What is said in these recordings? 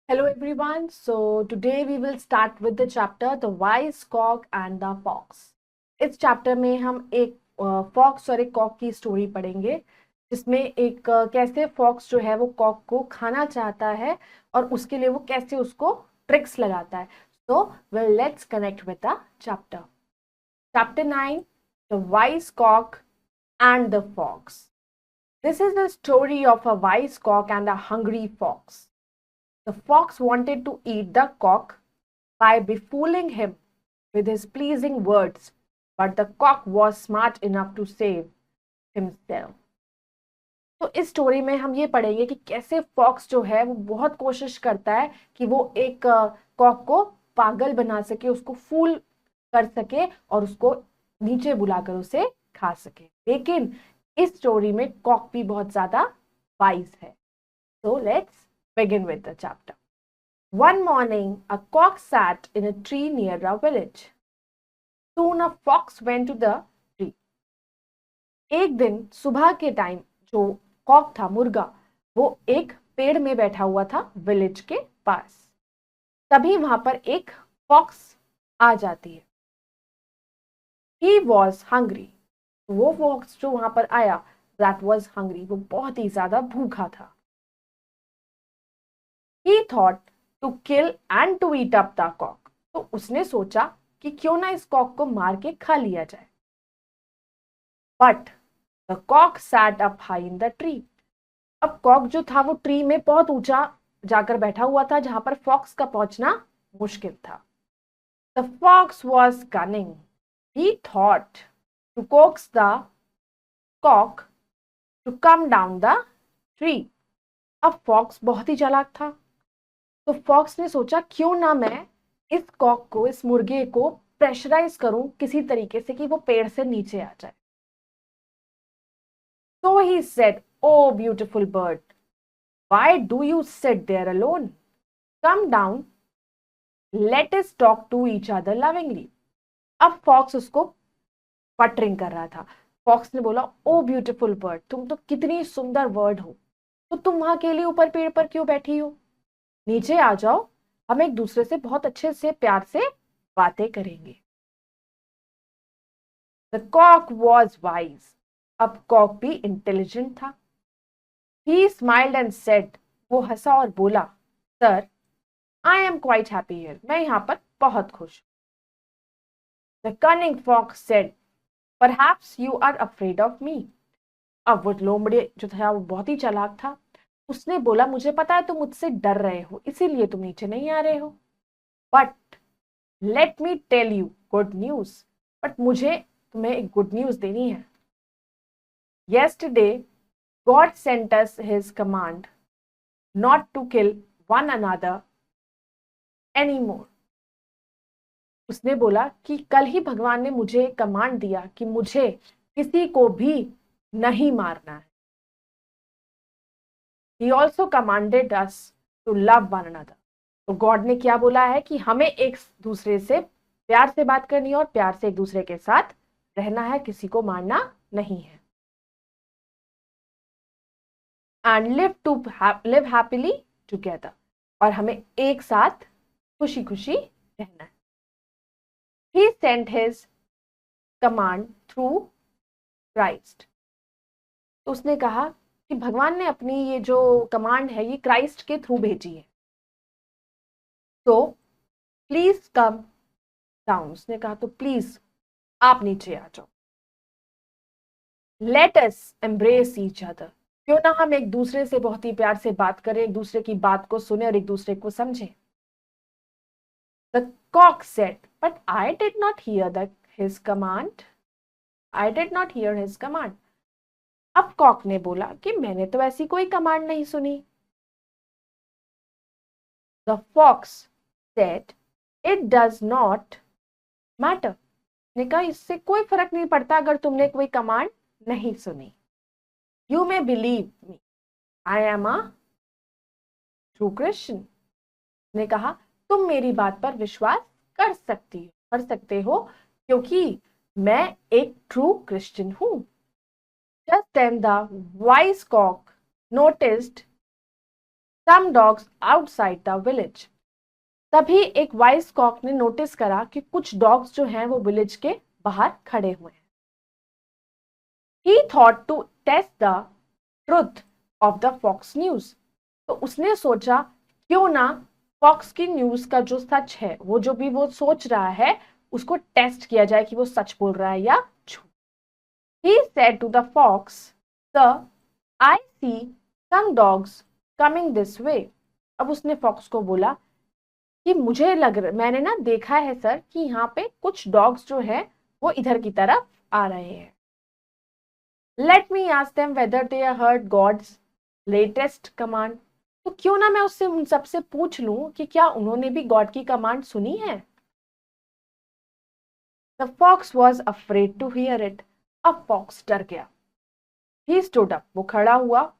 Hello everyone. So today we will start with the chapter The Wise Cock and the Fox. इस chapter में हम एक fox और एक कॉक की स्टोरी पढ़ेंगे जिसमें एक कैसे फॉक्स जो है वो कॉक को खाना चाहता है और उसके लिए वो कैसे उसको ट्रिक्स लगाता है. So well let's connect with the chapter. Chapter 9 The Wise Cock and the Fox. This is the story of a wise cock and a hungry fox. The fox wanted to eat the cock by befooling him with his pleasing words, but the cock was smart enough to save himself. तो इस story में हम ये पढ़ेंगे कि कैसे fox जो है वो बहुत कोशिश करता है कि वो एक कॉक को पागल बना सके, उसको फूल कर सके और उसको नीचे बुलाकर उसे खा सके. लेकिन इस स्टोरी में कॉक भी बहुत ज्यादा वाइज है. So let's begin with the chapter. One morning, a cock sat in a tree near a village. Soon a fox went to the tree. एक दिन सुबह के टाइम जो कॉक था, मुर्गा, वो एक पेड़ में बैठा हुआ था विलेज के पास. तभी वहां पर एक फॉक्स आ जाती है. He was hungry. वो फॉक्स जो वहां पर आया, that was hungry, वो बहुत ही ज्यादा भूखा था. He thought to kill and to eat up the cock. तो उसने सोचा कि क्यों ना इस कॉक को मार के खा लिया जाए. But the cock sat up high in the tree. अब कॉक जो था वो ट्री में बहुत ऊंचा जाकर बैठा हुआ था जहां पर फॉक्स का पहुंचना मुश्किल था. The fox was cunning. He thought to coax the cock to come down the tree. अब फॉक्स बहुत ही चालाक था. तो फॉक्स ने सोचा क्यों ना मैं इस कॉक को, इस मुर्गे को प्रेशराइज करूं किसी तरीके से कि वो पेड़ से नीचे आ जाए. So he said, "Oh, beautiful bird, why do you sit there alone? Come down, let us talk to each other lovingly." अब फॉक्स उसको पटरिंग कर रहा था. फॉक्स ने बोला, ओ ब्यूटीफुल बर्ड, तुम तो कितनी सुंदर वर्ड हो, तो तुम वहां अकेले ऊपर पेड़ पर क्यों बैठी हो? नीचे आ जाओ, हम एक दूसरे से बहुत अच्छे से प्यार से बातें करेंगे. The cock was wise. अब कॉक भी इंटेलिजेंट था. He smiled and said, वो हंसा और बोला, sir, I am quite happy here. मैं यहाँ पर बहुत खुश हूँ. The cunning fox said, perhaps you are afraid of me. अब वो लोमड़े जो था वो बहुत ही चालाक था. उसने बोला, मुझे पता है तुम मुझसे डर रहे हो, इसीलिए तुम नीचे नहीं आ रहे हो. But let me tell you good news. But मुझे तुम्हें एक गुड न्यूज देनी है. Yesterday, God sent us his command not to kill one another anymore. उसने बोला कि कल ही भगवान ने मुझे कमांड दिया कि मुझे किसी को भी नहीं मारना है. He also commanded us to love one another. तो गॉड ने क्या बोला है कि हमें एक दूसरे से प्यार से बात करनी है और प्यार से एक दूसरे के साथ रहना है, किसी को मारना नहीं है. एंड लिव हैप्पीली टुगेदर, और हमें एक साथ खुशी खुशी रहना है. He sent his command through Christ. तो उसने कहा कि भगवान ने अपनी ये जो कमांड है ये क्राइस्ट के थ्रू भेजी है. तो प्लीज कम डाउन. उसने कहा तो प्लीज आप नीचे आ जाओ. Let us embrace each other. क्यों ना हम एक दूसरे से बहुत ही प्यार से बात करें, एक दूसरे की बात को सुने और एक दूसरे को समझें. The cock said, but I did not hear his command. I did not hear his command. अब कॉक ने बोला कि मैंने तो ऐसी कोई कमांड नहीं सुनी. The fox said, it does not matter. ने कहा इससे कोई फर्क नहीं पड़ता अगर तुमने कोई कमांड नहीं सुनी. You may believe me. I am a true Christian. ने कहा तुम मेरी बात पर विश्वास कर सकते हो क्योंकि मैं एक ट्रू क्रिश्चियन हूं. Just then the wise cock noticed some dogs outside the village. तभी एक वाइस कॉक ने नोटिस करा कि कुछ डॉग्स जो हैं वो विलेज के बाहर खड़े हुए हैं. He thought to test the truth of the Fox news. तो उसने सोचा क्यों ना फॉक्स की न्यूज का जो सच है, वो जो भी वो सोच रहा है, उसको टेस्ट किया जाए कि वो सच बोल रहा है या झूठ. He said to the fox, "Sir, I see some dogs coming this way." अब उसने फॉक्स को बोला कि मैंने ना देखा है सर कि यहाँ पे कुछ डॉग्स जो है वो इधर की तरफ आ रहे हैं. Let me ask them whether they heard God's latest command. तो क्यों ना मैं उससे उन सबसे पूछ लूं कि क्या उन्होंने भी गॉड की कमांड सुनी है. The fox was afraid to hear it. अब फॉक्स डर गया. He stood up. वो खड़ा हुआ.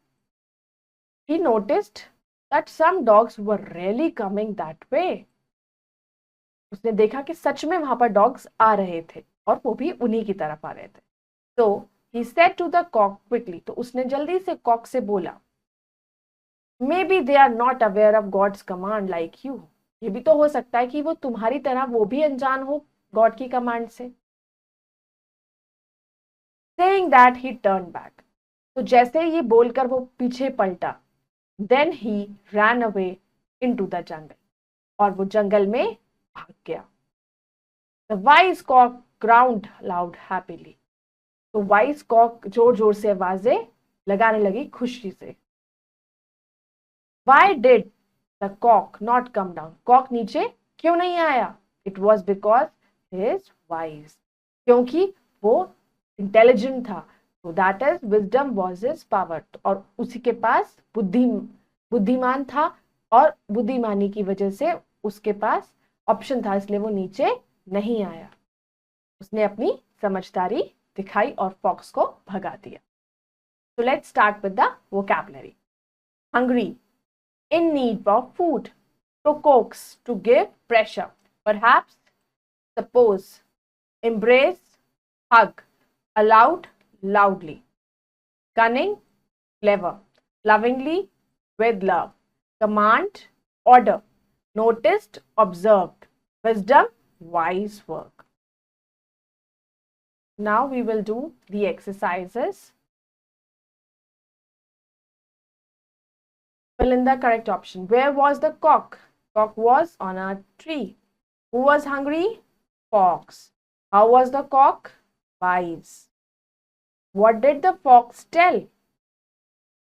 He noticed that some dogs were really coming that way. उसने देखा कि सच में वहां पर डॉग्स आ रहे थे और वो भी उन्हीं की तरफ आ रहे थे. So he said to the cock quickly. तो उसने जल्दी से कॉक से बोला, Maybe they are not aware of God's command like you. ये भी तो हो सकता है कि वो तुम्हारी तरह वो भी अनजान हो गॉड की कमांड से. Saying that he turned back. तो जैसे ये बोलकर वो पीछे पलटा. Then he ran away into the jungle. और वो जंगल में भाग गया. The wise cock ground loud happily. तो वाइस कॉक जोर जोर से आवाजें लगाने लगी खुशी से. Why did the cock not come down? Cock नीचे क्यों नहीं आया? It was because he is wise. क्योंकि वो इंटेलिजेंट था. So that is wisdom was his power. और उसी के पास बुद्धिमान था और बुद्धिमानी की वजह से उसके पास ऑप्शन था, इसलिए वो नीचे नहीं आया. उसने अपनी समझदारी दिखाई और फॉक्स को भगा दिया. So let's start with the vocabulary. Hungry, in need of food, to coax, to give pressure, perhaps, suppose, embrace, hug, allowed, loudly, cunning, clever, lovingly, with love, command, order, noticed, observed, wisdom, wise work. Now we will do the exercises. Fill in the correct option. Where was the cock? Cock was on a tree. Who was hungry? Fox. How was the cock? Wise. What did the fox tell?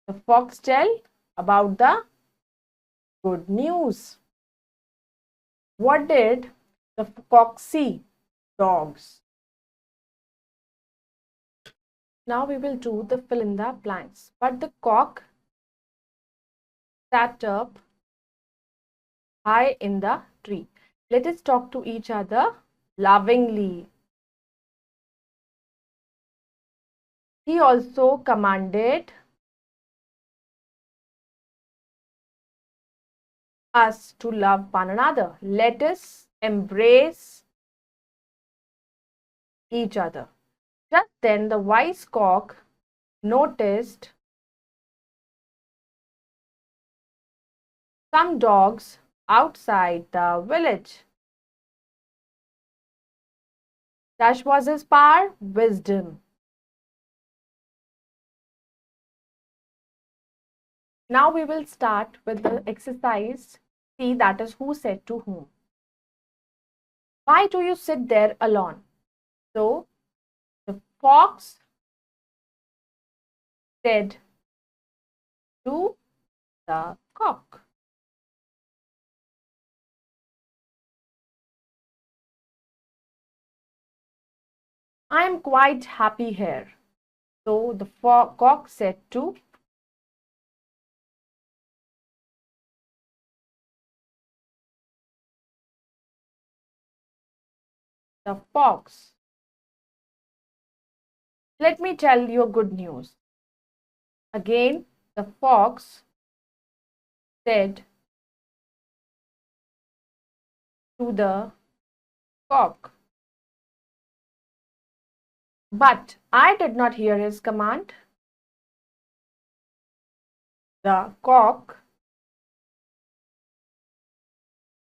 The fox tell about the good news. What did the cock see? Dogs. Now we will do the fill in the blanks. But the cock sat up high in the tree. Let us talk to each other lovingly. He also commanded us to love one another. Let us embrace each other. Just then the wise cock noticed some dogs outside the village. Such was his power, wisdom. Now we will start with the exercise. See, that is who said to whom. Why do you sit there alone? So, the fox said to the cock. I am quite happy here. So, the cock said to the fox. Let me tell you good news. Again, the fox said to the cock. But I did not hear his command. The cock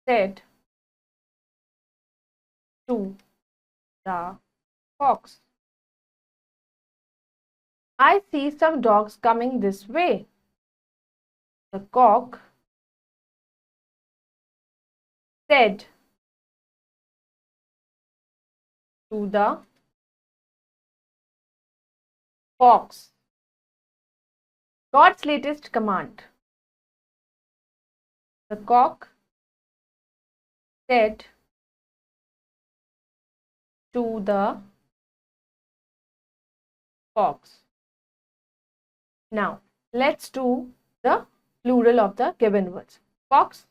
said to the fox, I see some dogs coming this way. The cock said to the fox, God's latest command. The cock said to the fox. Now, let's do the plural of the given words. Fox,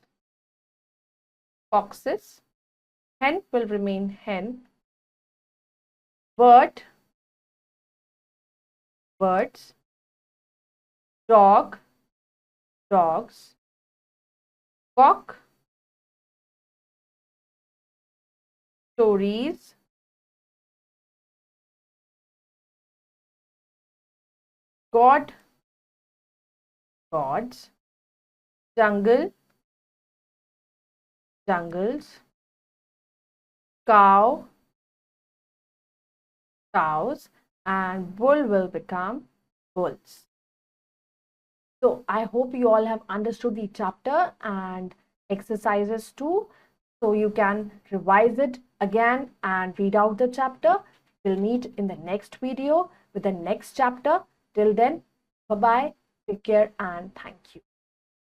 foxes. Hen will remain hen. Bird, birds. Dog, dogs. Cock, stories. God, gods. Jungle, jungles. Cow, cows. And bull will become bulls. So I hope you all have understood the chapter and exercises too. So you can revise it again and read out the chapter. We'll meet in the next video with the next chapter. Till then, bye-bye, take care and thank you.